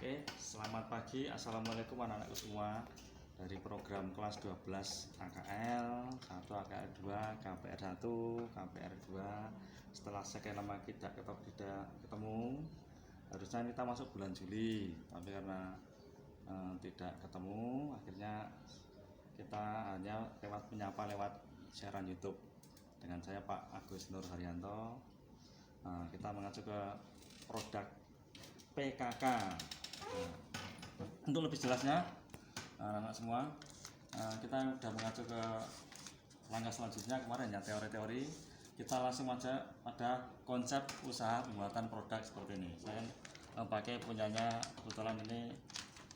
Oke, selamat pagi. Assalamualaikum anak-anakku semua. Dari program kelas 12 AKL 1, AKL 2, KPR 1, KPR 2. Setelah sekian lama kita tidak ketemu, harusnya kita masuk bulan Juli. Tapi karena tidak ketemu, akhirnya kita hanya menyapa lewat siaran YouTube dengan saya Pak Agus Nur Haryanto. Kita mengacu ke produk PKK. Untuk lebih jelasnya, anak semua, kita sudah mengacu ke langkah selanjutnya kemarin ya, teori-teori. Kita langsung aja pada konsep usaha pembuatan produk seperti ini. Saya pakai punyanya kebetulan ini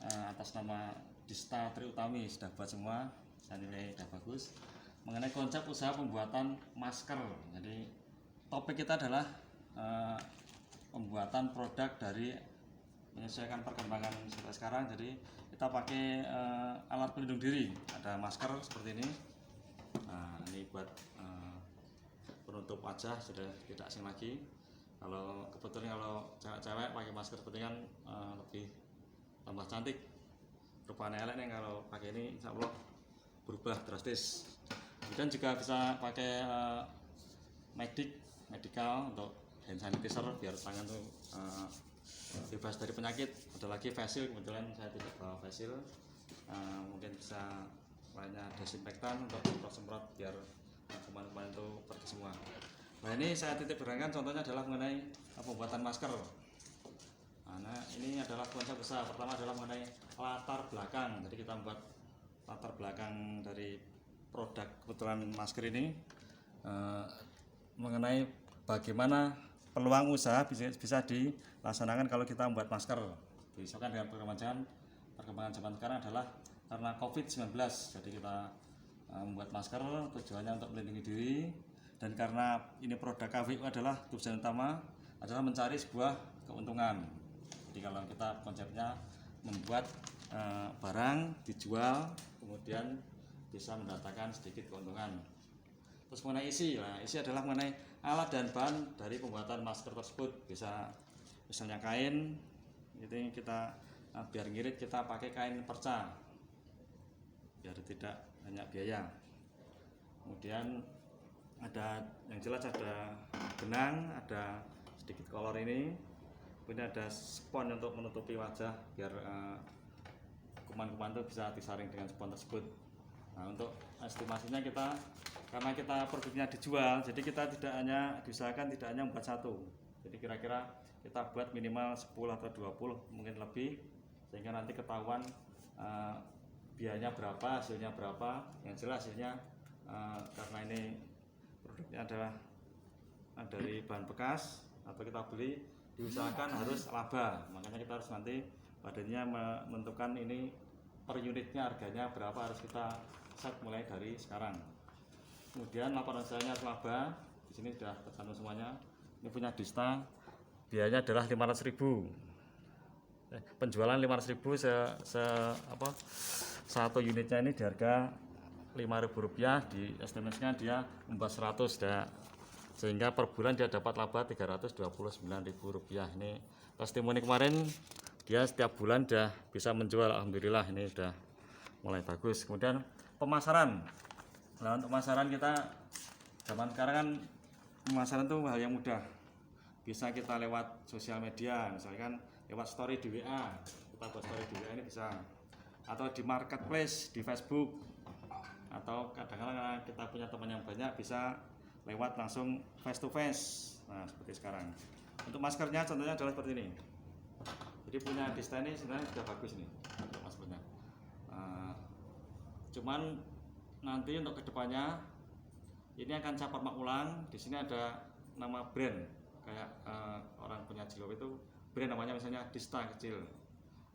atas nama Dista Tri Utami, sudah buat semua, saya nilai sudah bagus. Mengenai konsep usaha pembuatan masker. Jadi topik kita adalah pembuatan produk dari menyesuaikan perkembangan sampai sekarang. Jadi kita pakai alat pelindung diri, ada masker seperti ini. Nah, ini buat penutup wajah, sudah tidak asing lagi. Kalau kebetulan kalau cewek-cewek pakai masker seperti kan lebih tambah cantik. Rupanya elek nih kalau pakai ini, insya Allah berubah drastis. Kemudian juga bisa pakai medical untuk hand sanitizer biar tangan tuh bebas dari penyakit. Ada lagi facial, kebetulan saya tidak bawa facial. Mungkin bisa lainnya desinfektan untuk semprot biar kuman-kuman itu pergi semua. Nah, ini saya titip berangan, contohnya adalah mengenai pembuatan masker. Nah, ini adalah konsep besar. Pertama adalah mengenai latar belakang. Jadi kita membuat latar belakang dari produk kebetulan masker ini mengenai bagaimana peluang usaha bisa dilaksanakan kalau kita membuat masker. Disebutkan dengan perkembangan zaman sekarang adalah karena COVID-19. Jadi kita membuat masker tujuannya untuk melindungi diri, dan karena ini produk KWU adalah tujuan utama adalah mencari sebuah keuntungan. Jadi kalau kita konsepnya membuat barang dijual kemudian bisa mendatangkan sedikit keuntungan. Terus mengenai isi, isi adalah mengenai alat dan bahan dari pembuatan masker tersebut. Bisa misalnya kain, itu kita biar ngirit kita pakai kain perca, biar tidak banyak biaya. Kemudian ada yang jelas ada benang, ada sedikit kolor ini. Kemudian ada spons untuk menutupi wajah biar kuman-kuman itu bisa disaring dengan spons tersebut. Nah, untuk estimasinya karena kita produknya dijual, jadi kita tidak hanya diusahakan tidak hanya membuat satu. Jadi kira-kira kita buat minimal 10 atau 20 mungkin lebih, sehingga nanti ketahuan biayanya berapa, hasilnya berapa. Yang jelas hasilnya karena ini produknya adalah dari bahan bekas atau kita beli, diusahakan harus laba. Makanya kita harus nanti badannya menentukan ini per unitnya harganya berapa, harus kita set mulai dari sekarang. Kemudian laporan hasilnya harus laba. Di sini sudah tercantum semuanya. Ini punya Dista, biayanya adalah 500.000. Penjualan 500.000 satu unitnya ini di harga Rp5.000, di estimasinya dia membuat 100 dah. Sehingga per bulan dia dapat laba Rp329.000. Ini testimoni kemarin, dia setiap bulan sudah bisa menjual, alhamdulillah ini sudah mulai bagus. Kemudian pemasaran. Nah, untuk pemasaran kita zaman sekarang kan pemasaran itu hal yang mudah. Bisa kita lewat sosial media, misalkan lewat story di WA, kita buat story di WA ini bisa, atau di marketplace di Facebook, atau kadang-kadang kita punya teman yang banyak bisa lewat langsung face to face. Nah, seperti sekarang. Untuk maskernya contohnya adalah seperti ini. Jadi punya Dista ini sebenarnya sudah bagus nih untuk maskernya. Cuman nanti untuk kedepannya ini akan saya format ulang. Di sini ada nama brand, kayak orang punya jilbab itu brand namanya misalnya Dista kecil.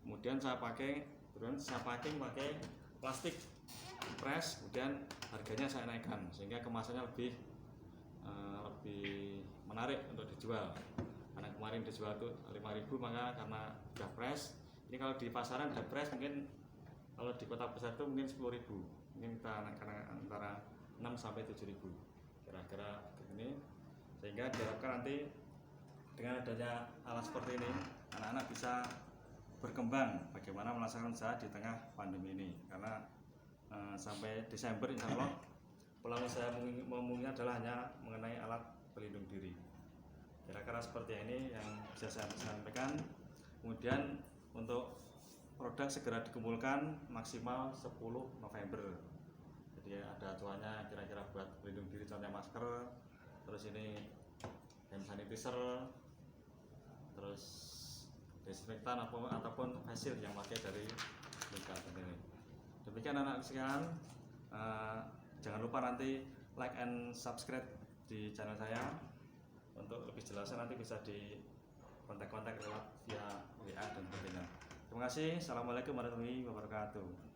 Kemudian saya pakai pakai plastik press, kemudian harganya saya naikkan sehingga kemasannya lebih menarik untuk dijual. Karena kemarin dijual itu 5.000, maka karena udah press, ini kalau di pasaran udah press mungkin kalau di kota besar itu mungkin 10.000, mungkin kita naikkan antara 6 sampai 7.000 kira-kira begini, sehingga diharapkan nanti dengan adanya alat seperti ini anak-anak bisa berkembang bagaimana melaksanakan usaha di tengah pandemi ini, karena sampai Desember insya Allah peluang usaha memungkinkan adalah hanya mengenai alat pelindung diri. Kira-kira seperti ini yang bisa saya sampaikan. Kemudian untuk produk segera dikumpulkan maksimal 10 November. Jadi ada acuannya kira-kira buat pelindung diri, contohnya masker, terus ini hand sanitizer, terus desinfektan ataupun hasil yang pakai dari lingkar ini. Demikian anak sekalian, jangan lupa nanti like and subscribe di channel saya. Untuk lebih jelasnya nanti bisa di kontak-kontak lewat via WA dan sebagainya. Terima kasih. Assalamualaikum warahmatullahi wabarakatuh.